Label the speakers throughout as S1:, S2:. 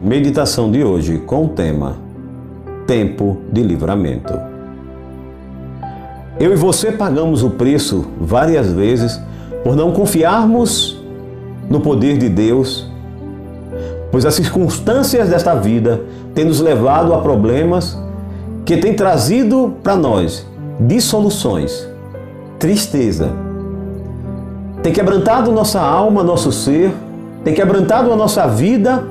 S1: Meditação de hoje com o tema Tempo de Livramento. Eu e você pagamos o preço várias vezes por não confiarmos no poder de Deus, pois as circunstâncias desta vida têm nos levado a problemas que têm trazido para nós dissoluções, tristeza, tem quebrantado nossa alma, nosso ser, tem quebrantado a nossa vida,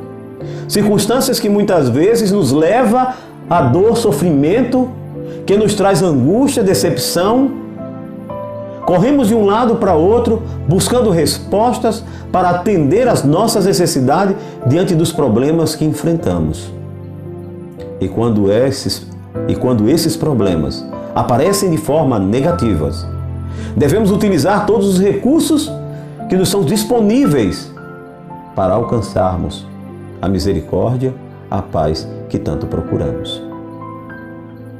S1: circunstâncias que muitas vezes nos levam a dor, sofrimento, que nos traz angústia, decepção. Corremos de um lado para outro, buscando respostas para atender às nossas necessidades diante dos problemas que enfrentamos. E quando esses problemas aparecem de forma negativas, devemos utilizar todos os recursos que nos são disponíveis para alcançarmos a misericórdia, a paz que tanto procuramos.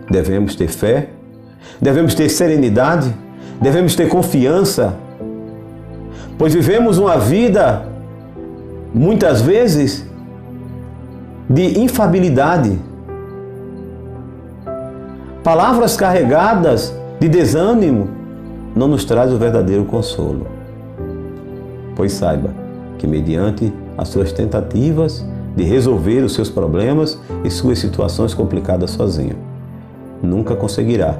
S1: Devemos ter fé, devemos ter serenidade, devemos ter confiança, pois vivemos uma vida, muitas vezes, de infabilidade. Palavras carregadas de desânimo não nos traz o verdadeiro consolo. Pois saiba que mediante as suas tentativas de resolver os seus problemas e suas situações complicadas sozinho, nunca conseguirá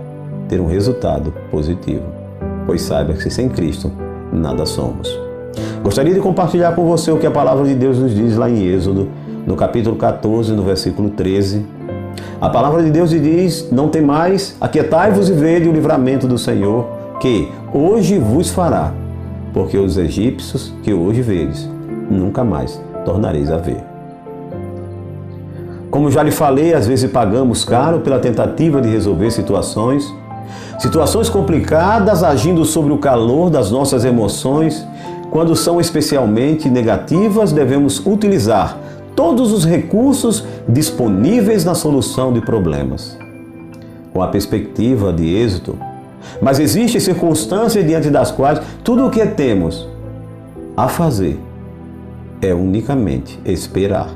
S1: ter um resultado positivo. Pois saiba que sem Cristo nada somos. Gostaria de compartilhar com você o que a palavra de Deus nos diz lá em Êxodo, no capítulo 14, no versículo 13. A palavra de Deus diz: não temais, aquietai-vos e vede o livramento do Senhor, que hoje vos fará, porque os egípcios que hoje vedes, nunca mais tornareis a ver. Como já lhe falei, às vezes pagamos caro pela tentativa de resolver situações complicadas, agindo sobre o calor das nossas emoções. Quando são especialmente negativas, devemos utilizar todos os recursos disponíveis na solução de problemas, com a perspectiva de êxito. Mas existem circunstâncias diante das quais tudo o que temos a fazer é unicamente esperar.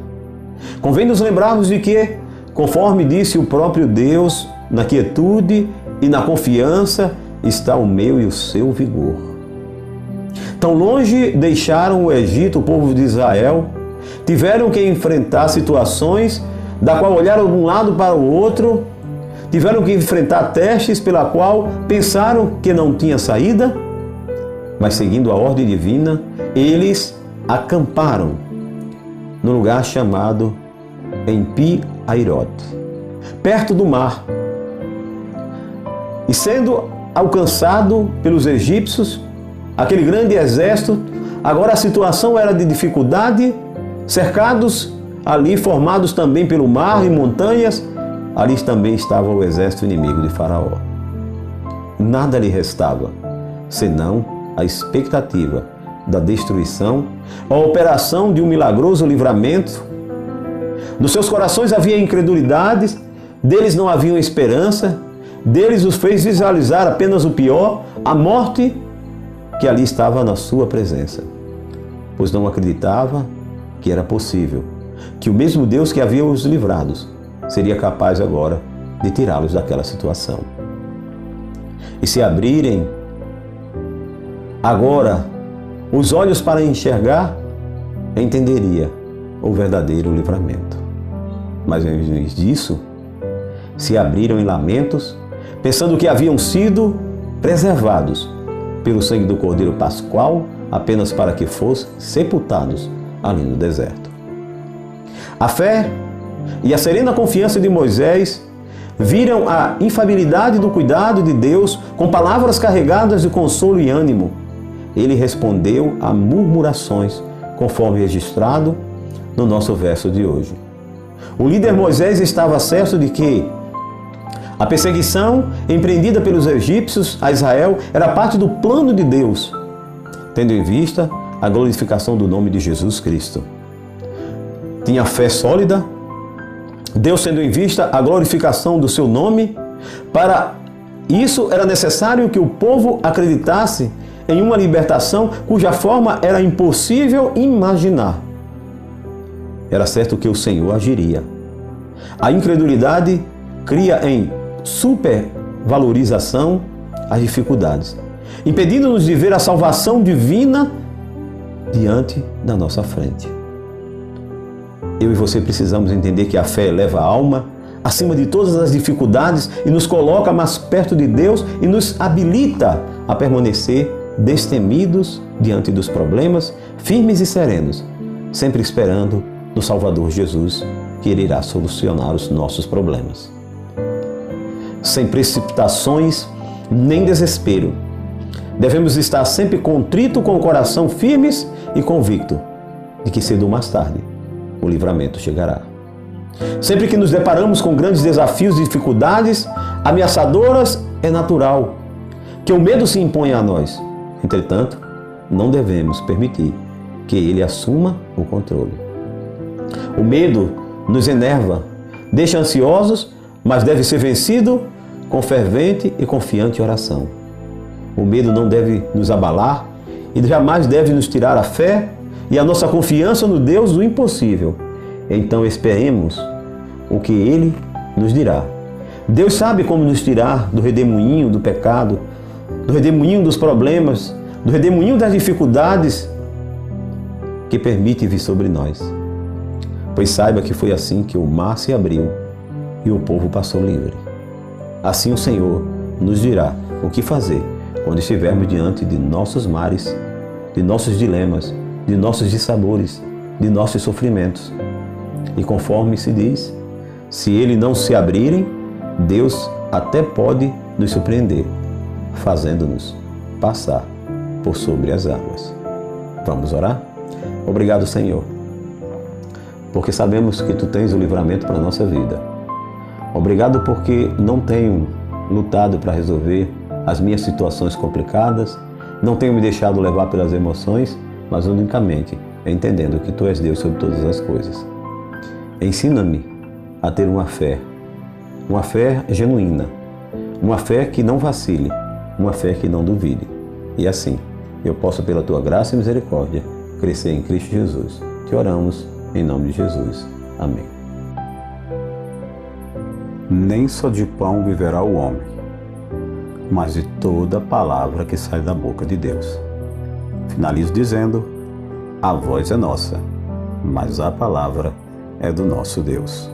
S1: Convém nos lembrarmos de que, conforme disse o próprio Deus, na quietude e na confiança está o meu e o seu vigor. Tão longe deixaram o Egito, o povo de Israel, tiveram que enfrentar situações da qual olharam de um lado para o outro, tiveram que enfrentar testes pela qual pensaram que não tinha saída, mas seguindo a ordem divina, eles acamparam no lugar chamado Pi-Hahirote, perto do mar. E sendo alcançado pelos egípcios, aquele grande exército, agora a situação era de dificuldade, cercados ali, formados também pelo mar e montanhas, ali também estava o exército inimigo de Faraó. Nada lhe restava, senão a expectativa da destruição, a operação de um milagroso livramento. Nos seus corações havia incredulidade, deles não havia esperança, deles os fez visualizar apenas o pior, a morte que ali estava na sua presença, pois não acreditava que era possível, que o mesmo Deus que havia os livrado seria capaz agora de tirá-los daquela situação. E se abrirem agora os olhos para enxergar, entenderia o verdadeiro livramento. Mas em vez disso, se abriram em lamentos, pensando que haviam sido preservados pelo sangue do Cordeiro Pascual, apenas para que fossem sepultados ali no deserto. A fé e a serena confiança de Moisés viram a infalibilidade do cuidado de Deus com palavras carregadas de consolo e ânimo. Ele respondeu a murmurações, conforme registrado no nosso verso de hoje. O líder Moisés estava certo de que a perseguição empreendida pelos egípcios a Israel era parte do plano de Deus, tendo em vista a glorificação do nome de Jesus Cristo. Tinha fé sólida, Deus tendo em vista a glorificação do seu nome. Para isso era necessário que o povo acreditasse em uma libertação cuja forma era impossível imaginar. era certo que o Senhor agiria. A incredulidade cria em supervalorização as dificuldades, impedindo-nos de ver a salvação divina diante da nossa frente. Eu e você precisamos entender que a fé eleva a alma acima de todas as dificuldades e nos coloca mais perto de Deus e nos habilita a permanecer destemidos diante dos problemas, firmes e serenos, sempre esperando no Salvador Jesus, que Ele irá solucionar os nossos problemas. Sem precipitações nem desespero, devemos estar sempre contrito, com o coração firmes e convicto de que cedo ou mais tarde o livramento chegará. Sempre que nos deparamos com grandes desafios e dificuldades ameaçadoras, é natural que o medo se imponha a nós. Entretanto, não devemos permitir que ele assuma o controle. O medo nos enerva, deixa ansiosos, mas deve ser vencido com fervente e confiante oração. O medo não deve nos abalar e jamais deve nos tirar a fé e a nossa confiança no Deus do impossível. Então esperemos o que Ele nos dirá. Deus sabe como nos tirar do redemoinho do pecado, do redemoinho dos problemas, do redemoinho das dificuldades que permite vir sobre nós. Pois saiba que foi assim que o mar se abriu e o povo passou livre. Assim o Senhor nos dirá o que fazer quando estivermos diante de nossos mares, de nossos dilemas, de nossos dissabores, de nossos sofrimentos. E conforme se diz, se Ele não se abrirem, Deus até pode nos surpreender, fazendo-nos passar por sobre as águas. Vamos orar? Obrigado, Senhor, porque sabemos que Tu tens o livramento para a nossa vida. Obrigado porque não tenho lutado para resolver as minhas situações complicadas, não tenho me deixado levar pelas emoções, mas unicamente entendendo que Tu és Deus sobre todas as coisas. Ensina-me a ter uma fé genuína, uma fé que não vacile, uma fé que não duvide. E assim, eu posso, pela Tua graça e misericórdia, crescer em Cristo Jesus. Te oramos em nome de Jesus. Amém. Nem só de pão viverá o homem, mas de toda palavra que sai da boca de Deus. Finalizo dizendo: a voz é nossa, mas a palavra é do nosso Deus.